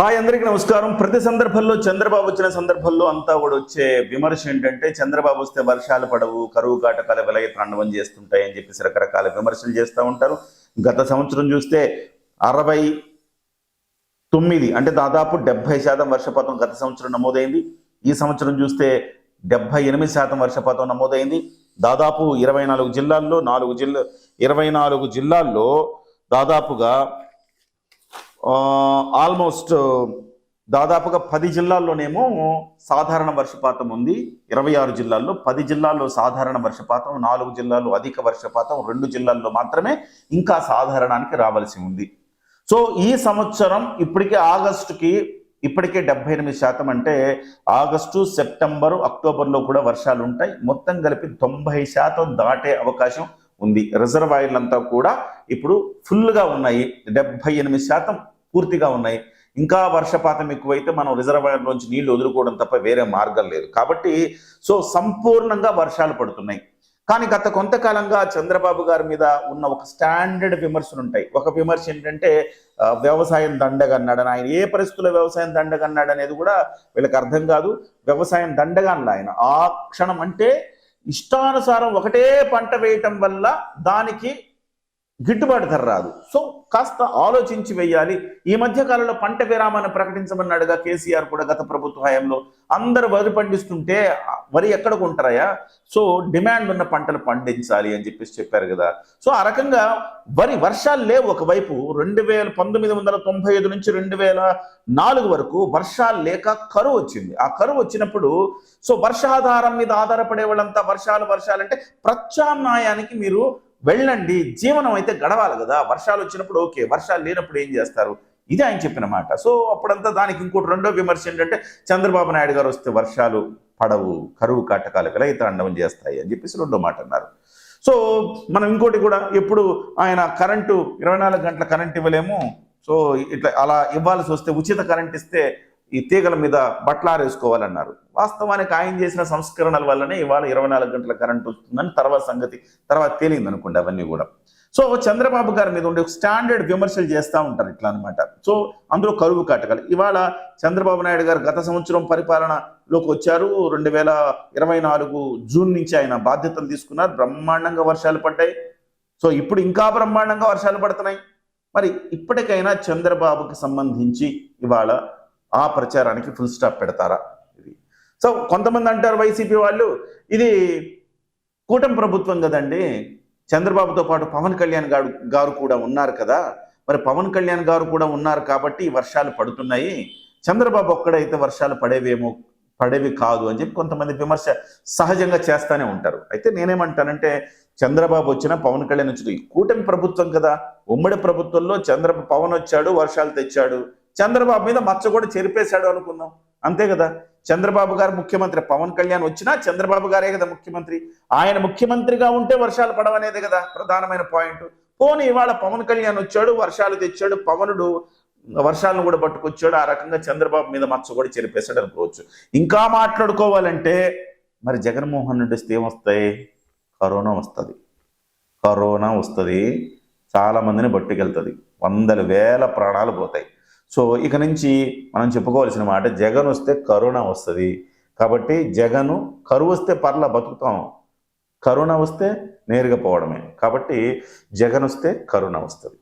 Hi అందరికీ నమస్కారం. ప్రతి సందర్భంలో చంద్రబాబు వచ్చిన సందర్భంలో అంతా కూడా వచ్చే విమర్శ ఏంటంటే చంద్రబాబు వస్తే వర్షాలు పడవు, కరువు కాటకాలు విలయ తాండవం చేస్తుంటాయి అని చెప్పేసి రకరకాల విమర్శలు చేస్తూ ఉంటారు. గత సంవత్సరం చూస్తే 69 అంటే దాదాపు 70% వర్షపాతం గత సంవత్సరం నమోదైంది. ఈ సంవత్సరం చూస్తే 78% వర్షపాతం నమోదైంది. దాదాపు 24 జిల్లాల్లో 24 జిల్లాల్లో దాదాపుగా ఆల్మోస్ట్ దాదాపుగా 10 జిల్లాల్లోనేమో సాధారణ వర్షపాతం ఉంది. 26 జిల్లాల్లో 10 జిల్లాల్లో సాధారణ వర్షపాతం, 4 జిల్లాల్లో అధిక వర్షపాతం, 2 జిల్లాల్లో మాత్రమే ఇంకా సాధారణానికి రావాల్సి ఉంది. సో ఈ సంవత్సరం ఆగస్టుకి ఇప్పటికే 78%, అంటే ఆగస్టు, సెప్టెంబరు, అక్టోబర్లో కూడా వర్షాలు ఉంటాయి. మొత్తం కలిపి 90% దాటే అవకాశం ఉంది. రిజర్వాయర్లంతా కూడా ఇప్పుడు ఫుల్గా ఉన్నాయి, 78% పూర్తిగా ఉన్నాయి. ఇంకా వర్షపాతం ఎక్కువైతే మనం రిజర్వాయర్లోంచి నీళ్లు వదులుకోవడం తప్ప వేరే మార్గం లేదు. కాబట్టి సంపూర్ణంగా వర్షాలు పడుతున్నాయి. కానీ గత కొంతకాలంగా చంద్రబాబు గారి మీద ఉన్న ఒక స్టాండర్డ్ విమర్శలు ఉంటాయి. ఒక విమర్శ ఏంటంటే వ్యవసాయం దండగన్నాడని. ఆయన ఏ పరిస్థితుల్లో వ్యవసాయం దండగన్నాడు అనేది కూడా వీళ్ళకి అర్థం కాదు. వ్యవసాయం దండగన్నాడు ఆయన. ఆ క్షణం అంటే ఇష్టానుసారం ఒకటే పంట వేయటం వల్ల దానికి గిట్టుబాటు ధర రాదు. సో కాస్త ఆలోచించి వేయాలి. ఈ మధ్య కాలంలో పంట విరామాన్ని ప్రకటించమన్నాడుగా కేసీఆర్ కూడా గత ప్రభుత్వ హయాంలో. అందరూ వరి పండిస్తుంటే వరి ఎక్కడ కొంటారయా? సో డిమాండ్ ఉన్న పంటలు పండించాలి అని చెప్పారు కదా. సో ఆ రకంగా వర్షాలు లేవు. ఒకవైపు 1995 నుంచి 2004 వరకు వర్షాలు లేక కరువు వచ్చింది. ఆ కరువు వచ్చినప్పుడు వర్షాధారం మీద ఆధారపడే వాళ్ళంతా వర్షాలంటే ప్రత్యామ్నాయానికి మీరు వెళ్ళండి, జీవనం అయితే గడవాలి కదా. వర్షాలు వచ్చినప్పుడు ఓకే, వర్షాలు లేనప్పుడు ఏం చేస్తారు? ఇది ఆయన చెప్పిన మాట. సో అప్పుడంతా దానికి ఇంకోటి రెండో విమర్శ ఏంటంటే చంద్రబాబు నాయుడు గారు వస్తే వర్షాలు పడవు, కరువు కాటకాలు విలయతాండవం చేస్తాయి అని చెప్పేసి రెండో మాట అన్నారు. సో మనం ఇంకోటి కూడా, ఎప్పుడు ఆయన కరెంటు 24 గంటల కరెంట్ ఇవ్వలేము, సో ఇట్లా అలా ఇవ్వాల్సి వస్తే ఉచిత కరెంట్ ఇస్తే ఈ తీగల మీద బట్టలారేసుకోవాలన్నారు. వాస్తవానికి ఆయన చేసిన సంస్కరణల వల్లనే ఇవాళ 24 గంటల కరెంట్ వస్తుందని తర్వాత తేలింది అనుకోండి అవన్నీ కూడా. సో చంద్రబాబు గారి మీద ఉండే స్టాండర్డ్ విమర్శలు చేస్తూ ఉంటారు ఇట్లా అనమాట. సో అందులో కరువు కాటకాలు. ఇవాళ చంద్రబాబు నాయుడు గారు గత సంవత్సరం పరిపాలనలోకి వచ్చారు. 2024 జూన్ నుంచి ఆయన బాధ్యతలు తీసుకున్నారు. బ్రహ్మాండంగా వర్షాలు పడ్డాయి. సో ఇప్పుడు ఇంకా బ్రహ్మాండంగా వర్షాలు పడుతున్నాయి. మరి ఇప్పటికైనా చంద్రబాబుకి సంబంధించి ఇవాళ ఆ ప్రచారానికి ఫుల్ స్టాప్ పెడతారా? ఇది సో కొంతమంది అంటారు వైసీపీ వాళ్ళు, ఇది కూటమి ప్రభుత్వం కదండి, చంద్రబాబుతో పాటు పవన్ కళ్యాణ్ గారు కూడా ఉన్నారు కదా, మరి పవన్ కళ్యాణ్ గారు కూడా ఉన్నారు కాబట్టి వర్షాలు పడుతున్నాయి, చంద్రబాబు ఒక్కడైతే వర్షాలు పడేవి కాదు అని చెప్పి కొంతమంది విమర్శ సహజంగా చేస్తూనే ఉంటారు. అయితే నేనేమంటానంటే చంద్రబాబు వచ్చినా పవన్ కళ్యాణ్ వచ్చింది, కూటమి ప్రభుత్వం కదా. ఉమ్మడి ప్రభుత్వంలో పవన్ వచ్చాడు, వర్షాలు తెచ్చాడు, చంద్రబాబు మీద మచ్చ కూడా చెరిపేశాడు అనుకుందాం, అంతే కదా. చంద్రబాబు గారు ముఖ్యమంత్రి, పవన్ కళ్యాణ్ వచ్చినా చంద్రబాబు గారే కదా ముఖ్యమంత్రి. ఆయన ముఖ్యమంత్రిగా ఉంటే వర్షాలు పడవనేది కదా ప్రధానమైన పాయింట్. పోనీ ఇవాళ పవన్ కళ్యాణ్ వచ్చాడు, వర్షాలు తెచ్చాడు, పవనుడు వర్షాలను కూడా పట్టుకొచ్చాడు, ఆ రకంగా చంద్రబాబు మీద మచ్చ కూడా చెరిపేశాడు అనుకోవచ్చు. ఇంకా మాట్లాడుకోవాలంటే మరి జగన్మోహన్ రెడ్డి వస్తే ఏమొస్తాయి? కరోనా వస్తుంది, చాలా మందిని బట్టుకెళ్తుంది, వందల వేల ప్రాణాలు పోతాయి. సో ఇక నుంచి మనం చెప్పుకోవాల్సిన మాట, జగన్ వస్తే కరోనా వస్తుంది. కాబట్టి కరువు వస్తే బతుకుతాం, కరోనా వస్తే నేరుగా పోవడమే. కాబట్టి జగన్ వస్తే కరోనా వస్తుంది.